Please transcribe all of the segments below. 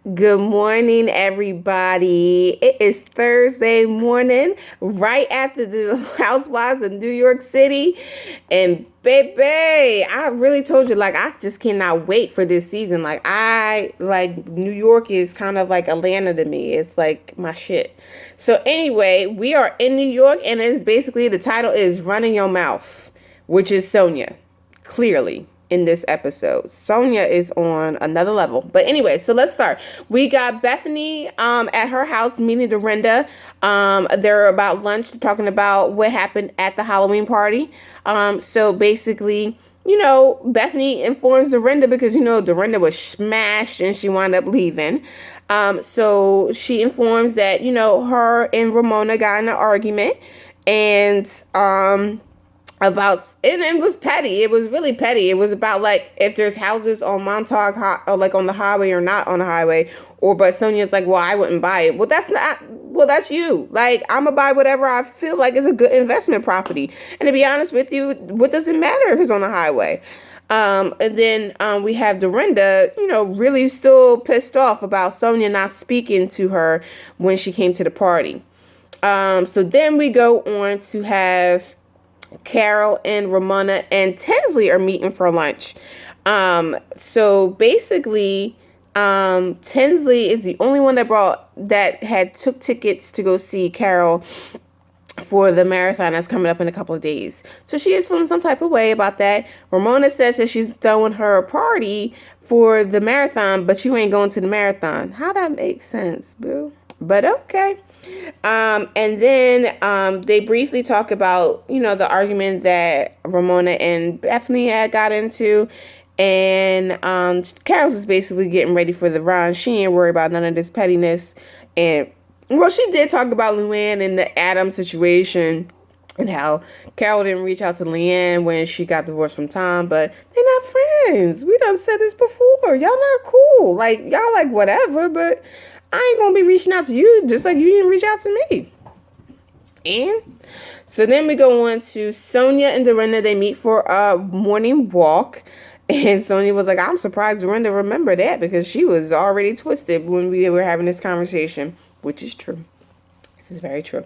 Good morning, everybody. It is Thursday morning, right after the Housewives of New York City. And baby, I really told you, like, I just cannot wait for this season. New York is kind of like Atlanta to me. It's like my shit. So, anyway, we are in New York, and it's basically the title is Running Your Mouth, which is Sonia, clearly in this episode. Sonia is on another level. But anyway, so let's start. We got Bethany at her house meeting Dorinda. They're about lunch, talking about what happened at the Halloween party. So basically, Bethany informs Dorinda because, Dorinda was smashed and she wound up leaving. So she informs that, her and Ramona got in an argument and and it was petty. It was really petty. It was about like if there's houses on Montauk or like on the highway or not on the highway, but Sonia's like, well, I wouldn't buy it. Well, that's you. Like, I'm gonna buy whatever I feel like is a good investment property. And to be honest with you, what does it matter if it's on the highway? And then we have Dorinda, really still pissed off about Sonia not speaking to her when she came to the party. So then we go on to have Carol and Ramona and Tinsley are meeting for lunch. So basically, Tinsley is the only one that had took tickets to go see Carol for the marathon that's coming up in a couple of days. So she is feeling some type of way about that. Ramona says that she's throwing her a party for the marathon, but you ain't going to the marathon. How that makes sense, boo? But okay. And then they briefly talk about, the argument that Ramona and Bethany had got into. And Carol's is basically getting ready for the run. She ain't worried about none of this pettiness. And, well, she did talk about Luann and the Adam situation and how Carol didn't reach out to Leanne when she got divorced from Tom, but they're not friends. We done said this before. Y'all not cool. Like, y'all like whatever, but I ain't gonna be reaching out to you just like you didn't reach out to me. And so then we go on to Sonia and Dorinda. They meet for a morning walk. And Sonia was like, I'm surprised Dorinda remembered that because she was already twisted when we were having this conversation, which is true. This is very true.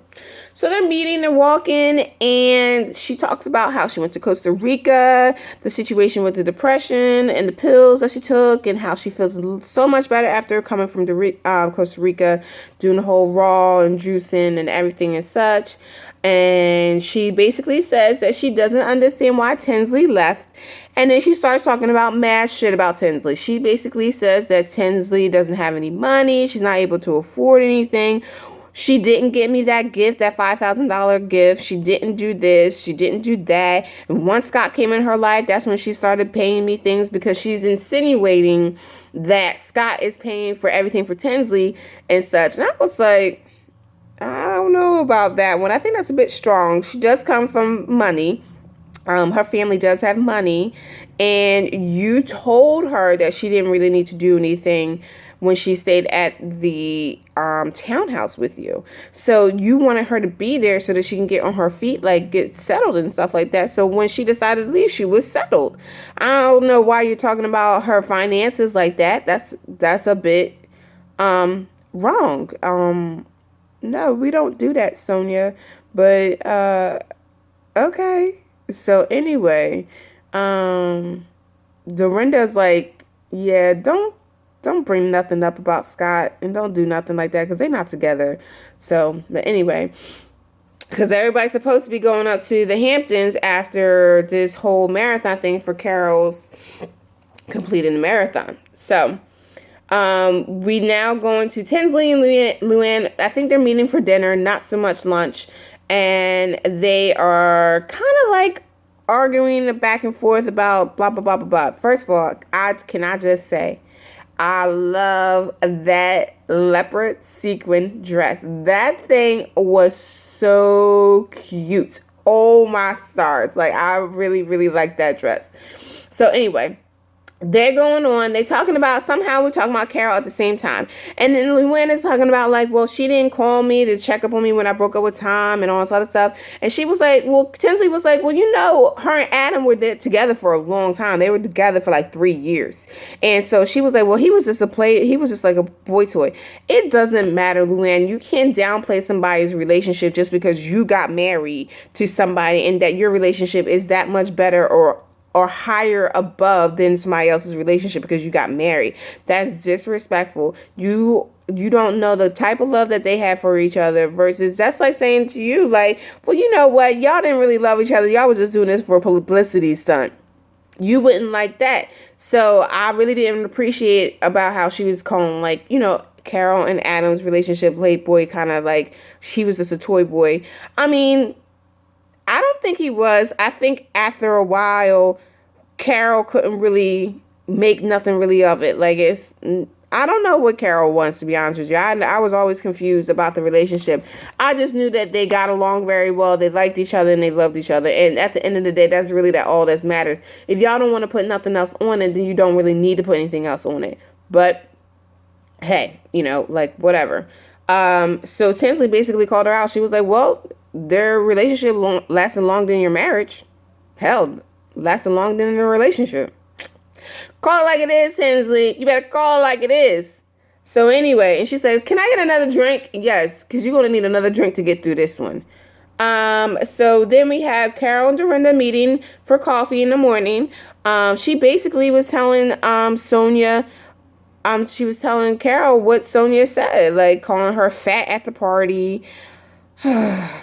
So they're meeting and walking, and she talks about how she went to Costa Rica, the situation with the depression and the pills that she took, and how she feels so much better after coming from Costa Rica, doing the whole raw and juicing and everything and such. And she basically says that she doesn't understand why Tinsley left. And then she starts talking about mad shit about Tinsley. She basically says that Tinsley doesn't have any money. She's not able to afford anything. She didn't get me that gift, that $5,000 gift. She didn't do this. She didn't do that. And once Scott came in her life, that's when she started paying me things because she's insinuating that Scott is paying for everything for Tinsley and such. And I was like, I don't know about that one. I think that's a bit strong. She does come from money. Her family does have money. And you told her that she didn't really need to do anything when she stayed at the townhouse with you. So you wanted her to be there so that she can get on her feet, like get settled and stuff like that. So when she decided to leave, she was settled. I don't know why you're talking about her finances like that. That's a bit wrong. No, we don't do that, Sonia. But okay. So anyway, Dorinda's like, yeah, don't bring nothing up about Scott and don't do nothing like that because they're not together. So, but anyway, because everybody's supposed to be going up to the Hamptons after this whole marathon thing for Carol's completing the marathon. So, we now going to Tinsley and Luann. I think they're meeting for dinner, not so much lunch. And they are kind of like arguing back and forth about blah, blah, blah, blah, blah. First of all, I just say, I love that leopard sequin dress. That thing was so cute. Oh my stars. Like, I really, really like that dress. So anyway, they're going on. They talking about, somehow we're talking about Carol at the same time. And then Luann is talking about like, well, she didn't call me to check up on me when I broke up with Tom and all this other stuff. And she was like, well, Tinsley was like, well, her and Adam were together for a long time. They were together for like 3 years. And so she was like, well, he was just like a boy toy. It doesn't matter, Luann. You can't downplay somebody's relationship just because you got married to somebody and that your relationship is that much better or higher above than somebody else's relationship because you got married. That's disrespectful. You don't know the type of love that they have for each other, versus that's like saying to you, like, well, you know what? Y'all didn't really love each other. Y'all was just doing this for a publicity stunt. You wouldn't like that. So I really didn't appreciate about how she was calling, like, Carol and Adam's relationship playboy, kind of like he was just a toy boy. I mean, I don't think he was. I think after a while, Carol couldn't really make nothing really of it. Like, I don't know what Carol wants, to be honest with you. I was always confused about the relationship. I just knew that they got along very well. They liked each other and they loved each other. And at the end of the day, that's really all that matters. If y'all don't want to put nothing else on it, then you don't really need to put anything else on it. But hey, like, whatever. So Tinsley basically called her out. She was like, well, their relationship lasted longer than your marriage. Hell, lasted longer than the relationship. Call it like it is, Tinsley. You better call it like it is. So anyway, and she said, can I get another drink? Yes, because you're going to need another drink to get through this one. So then we have Carol and Dorinda meeting for coffee in the morning. She basically was telling Sonia, she was telling Carol what Sonia said, like calling her fat at the party.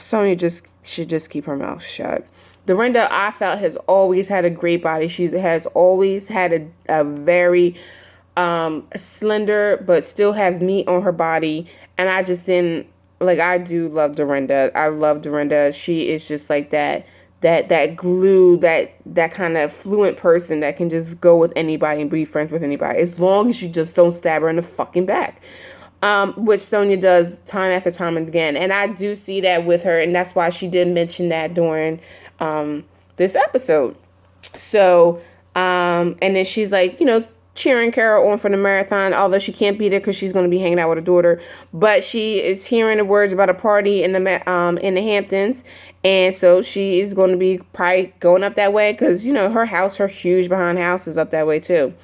Sonia should just keep her mouth shut. Dorinda, I felt, has always had a great body. She has always had a very slender, but still have meat on her body. And I just didn't, like, I do love Dorinda. I love Dorinda. She is just like that glue, that kind of fluent person that can just go with anybody and be friends with anybody, as long as you just don't stab her in the fucking back. Which Sonia does time after time and again. And I do see that with her, and that's why she did mention that during this episode. So, and then she's like, cheering Carol on for the marathon, although she can't be there because she's going to be hanging out with her daughter. But she is hearing the words about a party in the Hamptons, and so she is going to be probably going up that way because her huge behind house is up that way too.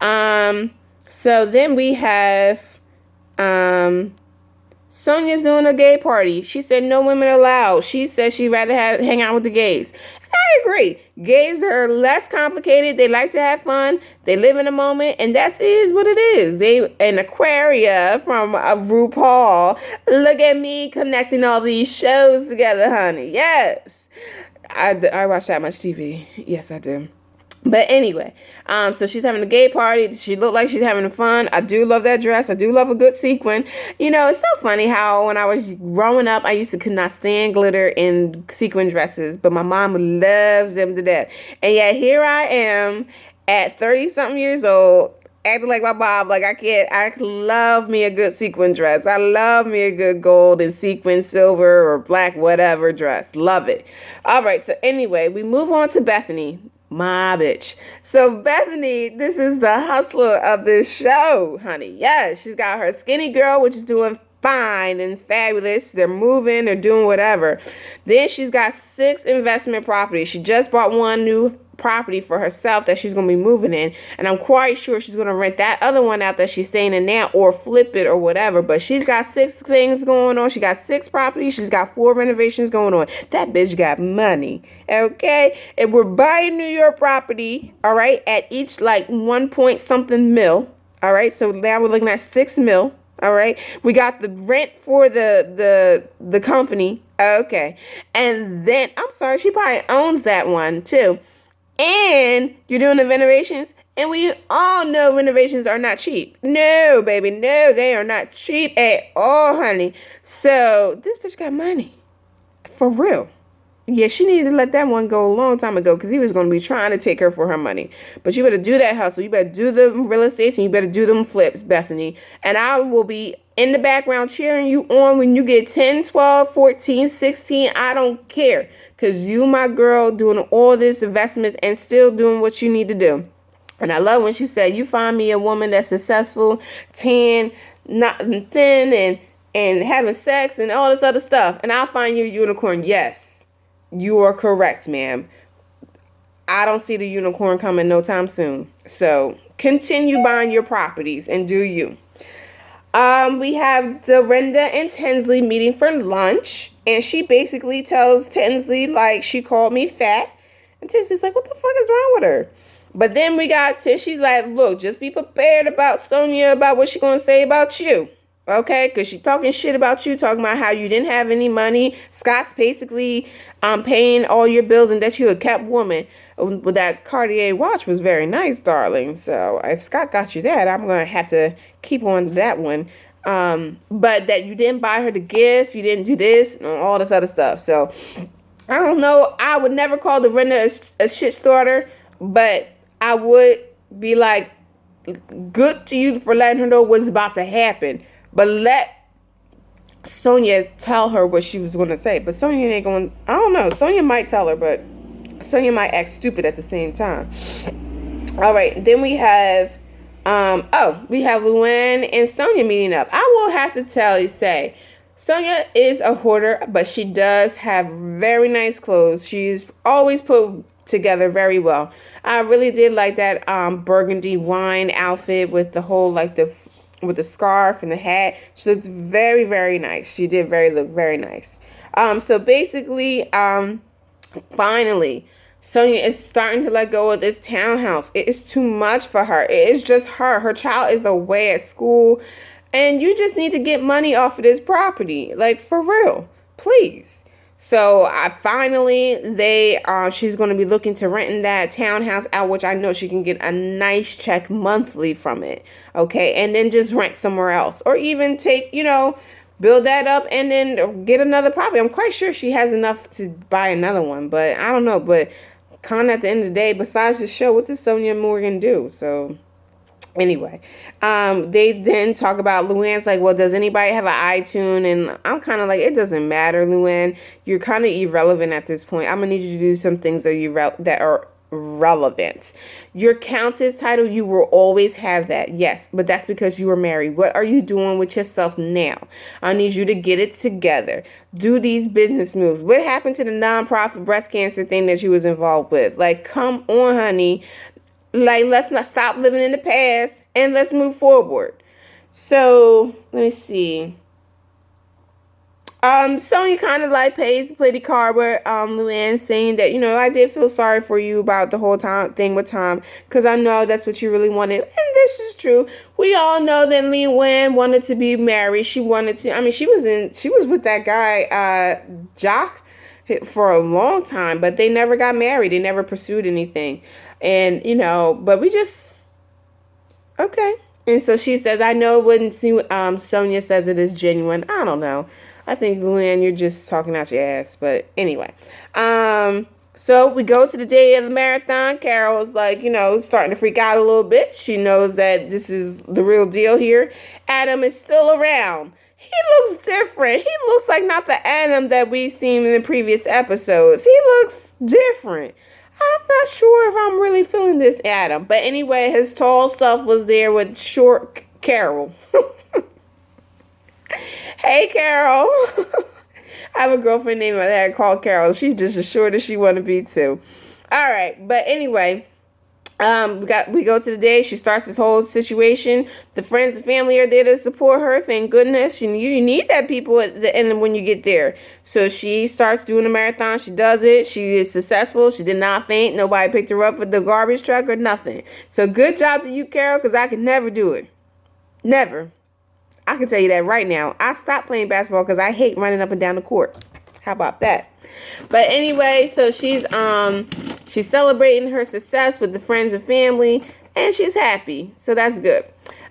So then we have Sonia's doing a gay party. She said no women allowed. She said she'd rather hang out with the gays. I agree. Gays are less complicated. They like to have fun. They live in a moment, and that is what it is. They an Aquaria from RuPaul. Look at me connecting all these shows together, honey. Yes, I watch that much TV. Yes, I do. But anyway, so she's having a gay party. She looked like she's having fun. I do love that dress. I do love a good sequin. It's so funny how when I was growing up, I used to could not stand glitter in sequin dresses, but my mom loves them to death. And yet here I am at 30-something years old, acting like my mom. Like, I love me a good sequin dress. I love me a good gold and sequin, silver or black, whatever dress. Love it. All right. So anyway, we move on to Bethany. My bitch. So Bethany, this is the hustler of this show, honey. Yes, she's got her skinny girl, which is doing fine and fabulous. They're moving, they're doing whatever. Then she's got 6 investment properties. She just bought one new property for herself that she's going to be moving in, and I'm quite sure she's going to rent that other one out that she's staying in now or flip it or whatever. But she's got 6 things going on. She got 6 properties. She's got 4 renovations going on. That bitch got money. Okay, and we're buying New York property, all right, at each like 1 point something mil. All right, so now we're looking at 6 mil. All right, we got the rent for the company. Okay, and then I'm sorry, she probably owns that one too. And you're doing the renovations, and we all know renovations are not cheap. No, baby, no, they are not cheap at all, honey. So this bitch got money, for real. Yeah, she needed to let that one go a long time ago because he was going to be trying to take her for her money. But you better do that hustle. You better do the real estate, and you better do them flips, Bethany. And I will be in the background cheering you on when you get 10, 12, 14, 16. I don't care because you, my girl, doing all this investments and still doing what you need to do. And I love when she said, "You find me a woman that's successful, tan, not thin, and having sex and all this other stuff, and I'll find you a unicorn." Yes, you are correct, ma'am. I don't see the unicorn coming no time soon. So continue buying your properties and do you. We have Dorinda and Tinsley meeting for lunch, and she basically tells Tinsley, like, she called me fat, and Tinsley's like, what the fuck is wrong with her? But then we got Tish, she's like, look, just be prepared about Sonia, about what she's gonna say about you. Okay, because she's talking shit about you, talking about how you didn't have any money. Scott's basically paying all your bills and that you're a kept woman. With that Cartier watch was very nice, darling. So if Scott got you that, I'm going to have to keep on to that one. But that you didn't buy her the gift, you didn't do this, and all this other stuff. So I don't know. I would never call Dorinda a shit starter, but I would be like, good to you for letting her know what's about to happen. But let Sonia tell her what she was going to say. But Sonia ain't going, I don't know. Sonia might tell her, but Sonia might act stupid at the same time. All right. Then we have, we have Luann and Sonia meeting up. I will have to say, Sonia is a hoarder, but she does have very nice clothes. She's always put together very well. I really did like that burgundy wine outfit with the whole, like, with the scarf and the hat. She looked very, very nice. She did look very nice. So basically, finally, Sonia is starting to let go of this townhouse. It is too much for her. It is just her. Her child is away at school, and you just need to get money off of this property. Like, for real. Please. So she's going to be looking to renting that townhouse out, which I know she can get a nice check monthly from it. Okay. And then just rent somewhere else, or even take, build that up and then get another property. I'm quite sure she has enough to buy another one, but I don't know. But kind of at the end of the day, besides the show, what does Sonia Morgan do? So anyway, they then talk about Luann's like, well, does anybody have an iTunes? And I'm kind of like, it doesn't matter, Luann. You're kind of irrelevant at this point. I'm gonna need you to do some things that are relevant. Your countess title, you will always have that, yes, but that's because you were married. What are you doing with yourself now? I need you to get it together. Do these business moves. What happened to the nonprofit breast cancer thing that you was involved with? Like, come on, honey. Like, let's not stop living in the past and let's move forward. So let me see. Sonya kind of like play the card with Luann, saying that, I did feel sorry for you about the whole thing with Tom, because I know that's what you really wanted. And this is true. We all know that Luann wanted to be married. She wanted to, she was with that guy, Jock, for a long time, but they never got married. They never pursued anything. And, but we just, okay. And so she says, I know when Sonia says it is genuine. I don't know. I think, Luann, you're just talking out your ass. But anyway. So we go to the day of the marathon. Carol's like, starting to freak out a little bit. She knows that this is the real deal here. Adam is still around. He looks different. He looks like not the Adam that we've seen in the previous episodes. He looks different. I'm not sure if I'm really feeling this Adam. But anyway, his tall self was there with short Carol. Hey, Carol. I have a girlfriend named that called Carol. She's just as short as she want to be, too. All right. But anyway, we go to the day. She starts this whole situation. The friends and family are there to support her. Thank goodness. You need that people at the end when you get there. So she starts doing the marathon. She does it. She is successful. She did not faint. Nobody picked her up with the garbage truck or nothing. So good job to you, Carol, because I could never do it. Never. I can tell you that right now. I stopped playing basketball because I hate running up and down the court. How about that? But anyway, so she's celebrating her success with the friends and family, and she's happy. So that's good.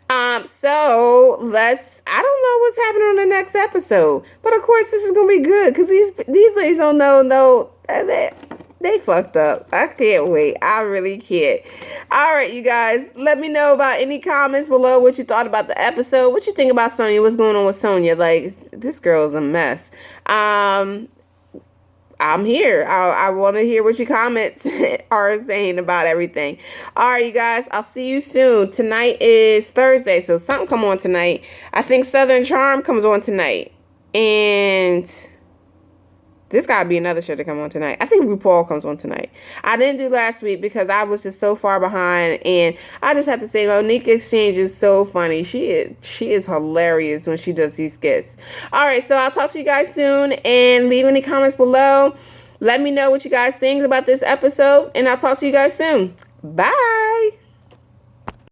So I don't know what's happening on the next episode, but of course this is gonna be good because these ladies don't know they fucked up. I can't wait. I really can't. All right, you guys, let me know about any comments below what you thought about the episode. What you think about Sonia? What's going on with Sonia? Like, this girl is a mess. I'm here. I want to hear what your comments are saying about everything. All right, you guys. I'll see you soon. Tonight is Thursday, so something come on tonight. I think Southern Charm comes on tonight, and this gotta be another show to come on tonight. I think RuPaul comes on tonight. I didn't do last week because I was just so far behind, and I just have to say, Monique Exchange is so funny. She is hilarious when she does these skits. All right, so I'll talk to you guys soon, and leave any comments below. Let me know what you guys think about this episode, and I'll talk to you guys soon. Bye.